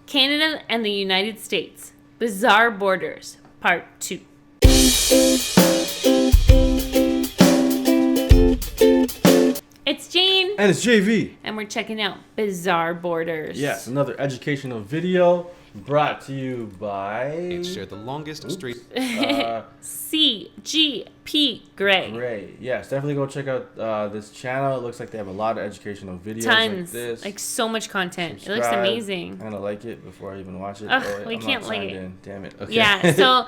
Canada and the United States. Bizarre Borders, Part 2. It's Jane. And it's JV. And we're checking out Bizarre Borders. Yes, another educational video brought to you by... Share the longest straight... CGP Gray. Great. Yes, definitely go check out this channel. It looks like they have a lot of educational videos Tons. like this. Like so much content. Subscribe. It looks amazing. I'm going to like it before I even watch it. We I'm can't not like signed it. in. Damn it. Okay. Yeah, so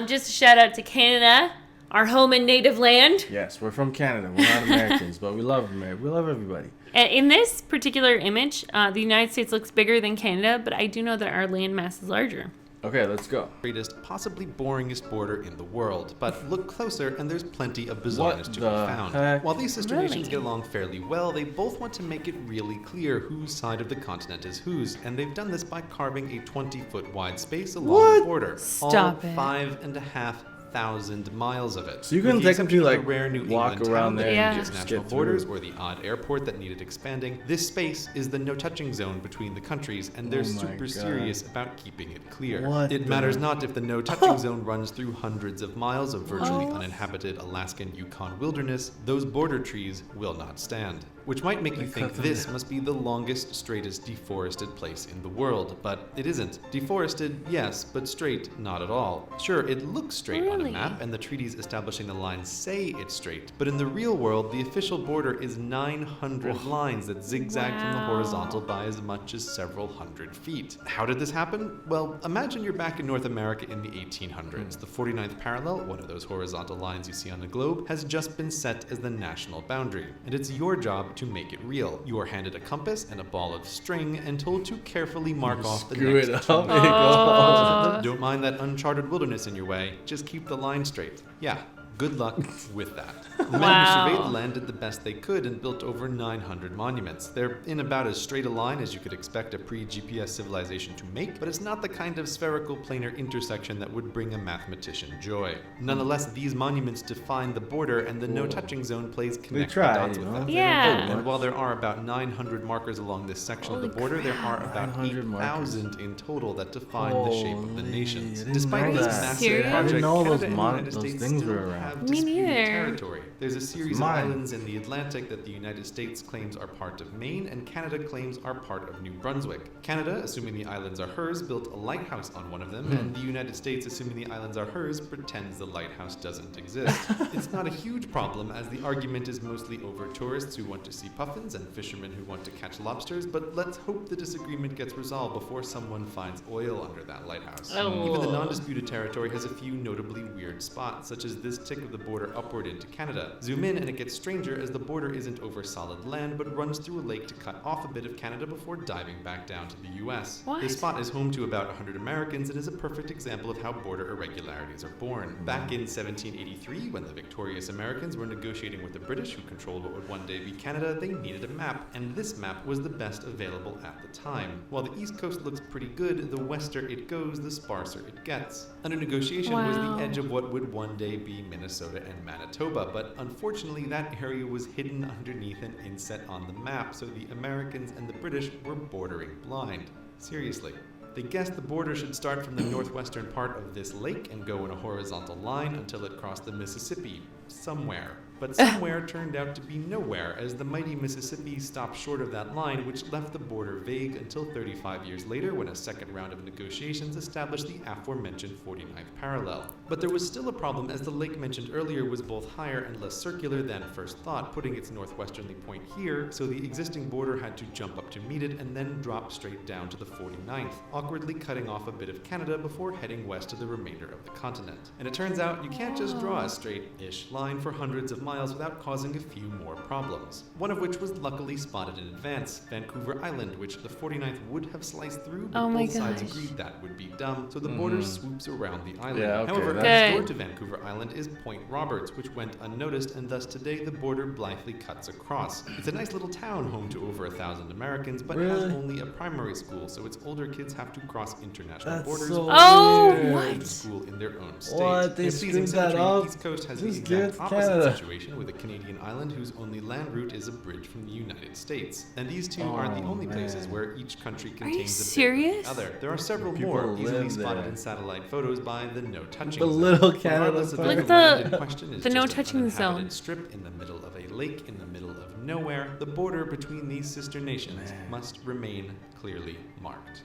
just a shout out to Canada, our home and native land. Yes, we're from Canada. We're not Americans, but we love America. We love everybody. In this particular image, the United States looks bigger than Canada, but I do know that our landmass is larger. Okay, let's go. Greatest, possibly boringest border in the world. But look closer and there's plenty of bizarreness to be found. Heck? While these sister Really? nations get along fairly well, they both want to make it really clear whose side of the continent is whose. And they've done this by carving a 20-foot wide space along the border. Stop all it. 5,500 miles of it. So you With can the exception technically, of the rare New walk England around town that there Yeah. and its just national get borders through. or the odd airport that needed expanding. This space is the no-touching zone between the countries, and they're Oh my super God. serious about keeping it clear. What It the- matters not if the no-touching zone runs through hundreds of miles of virtually uninhabited Alaskan Yukon wilderness, those border trees will not stand. Which might make you think this must be the longest, straightest, deforested place in the world, but it isn't. Deforested, yes, but straight, not at all. Sure, it looks straight on a Really? map, and the treaties establishing the line say it's straight, but in the real world, the official border is 900 lines that zigzag from the Wow. horizontal by as much as several hundred feet. How did this happen? Well, imagine you're back in North America in the 1800s. The 49th parallel, one of those horizontal lines you see on the globe, has just been set as the national boundary, and it's your job to make it real. You are handed a compass and a ball of string and told to carefully mark off the Screw next it 2 up. miles. Don't mind that uncharted wilderness in your way. Just keep the line straight. Yeah. Good luck with that. The men Wow. who surveyed the land did the best they could and built over 900 monuments. They're in about as straight a line as you could expect a pre-GPS civilization to make, but it's not the kind of spherical planar intersection that would bring a mathematician joy. Nonetheless, these monuments define the border, and the no-touching zone plays connect the tried, dots you with know? them. Yeah. And while there are about 900 markers along this section of the Holy border, there are about 900 markers. 8,000 in total that define the shape of the Holy, nations. I didn't Despite know this that. massive Serious? I project, didn't know Canada those and the mon- United those States things still were around. have Me disputed neither. territory. There's a series Mine. of islands in the Atlantic that the United States claims are part of Maine, and Canada claims are part of New Brunswick. Canada, assuming the islands are hers, built a lighthouse on one of them, and the United States, assuming the islands are hers, pretends the lighthouse doesn't exist. It's not a huge problem, as the argument is mostly over tourists who want to see puffins and fishermen who want to catch lobsters, but let's hope the disagreement gets resolved before someone finds oil under that lighthouse. Oh. Even the non-disputed territory has a few notably weird spots, such as this tick of the border upward into Canada. Zoom in and it gets stranger, as the border isn't over solid land, but runs through a lake to cut off a bit of Canada before diving back down to the US. What? This spot is home to about 100 Americans and is a perfect example of how border irregularities are born. Back in 1783, when the victorious Americans were negotiating with the British, who controlled what would one day be Canada, they needed a map, and this map was the best available at the time. While the East Coast looks pretty good, the wester it goes, the sparser it gets. Under negotiation was Wow. the edge of what would one day be Minnesota and Manitoba, but unfortunately that area was hidden underneath an inset on the map, so the Americans and the British were bordering blind. Seriously. They guessed the border should start from the northwestern part of this lake and go in a horizontal line until it crossed the Mississippi. Somewhere. But somewhere turned out to be nowhere, as the mighty Mississippi stopped short of that line, which left the border vague until 35 years later, when a second round of negotiations established the aforementioned 49th parallel. But there was still a problem, as the lake mentioned earlier was both higher and less circular than first thought, putting its northwesterly point here, so the existing border had to jump up to meet it and then drop straight down to the 49th, awkwardly cutting off a bit of Canada before heading west to the remainder of the continent. And it turns out you can't just draw a straight-ish line for hundreds of miles without causing a few more problems. One of which was luckily spotted in advance, Vancouver Island, which the 49th would have sliced through, but Oh my both sides gosh. agreed that would be dumb, so the border swoops around the island. Yeah, okay, However, that's- next door to Vancouver Island is Point Roberts, which went unnoticed, and thus today the border blithely cuts across. It's a nice little town home to over 1,000 Americans, but has Really? only a primary school, so its older kids have to cross international That's borders so Oh, weird. what? to school in their own state. What? They In a pleasing screwed that symmetry, up? The East Coast has Just the give it exact to opposite Canada. situation cooperation with a Canadian island whose only land route is a bridge from the United States. And these two aren't the only places where each country contains a bit serious? of the other. There are several People more easily live spotted there. in satellite photos by the no touching The zone. little Canada Regardless of photo. if Look the at land the- in question is the just no an touching zone. uninhabited strip in the middle of a lake in the middle of nowhere, the border between these sister nations must remain clearly marked.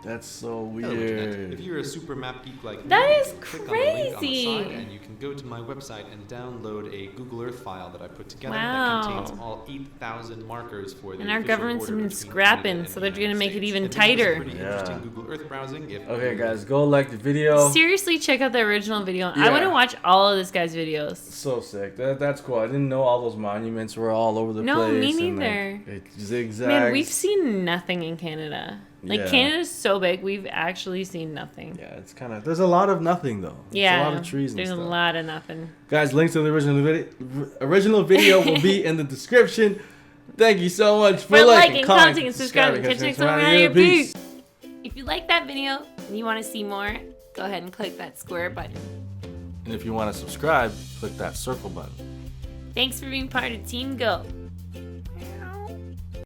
That's so Hello, Internet. weird. If you're a super map geek like me, That you is can click on the link on the crazy. side and you can go to my website and download a Google Earth file that I put together Wow. that contains all 8,000 markers for the And our official government's border been between scrapping, Canada and so the they're United gonna make it States. even And this is tighter. pretty Yeah. interesting Google Earth browsing. If Okay, you- guys, go like the video. Seriously, check out the original video. I Yeah. want to watch all of this guy's videos. So sick. That's cool. I didn't know all those monuments were all over the No, place. me and, neither. Like, it zigzags. Man, we've seen nothing in Canada. Like, Yeah. Canada's so big, we've actually seen nothing. Yeah, it's kind of. There's a lot of nothing though. Yeah, There's a lot of trees and there's stuff. a lot of nothing. Guys, links to the original video will be in the description. Thank you so much for For liking, liking, commenting, commenting, and subscribing. Catch you next time around here. Peace. If you like that video and you want to see more, go ahead and click that square button. And if you want to subscribe, click that circle button. Thanks for being part of Team Go.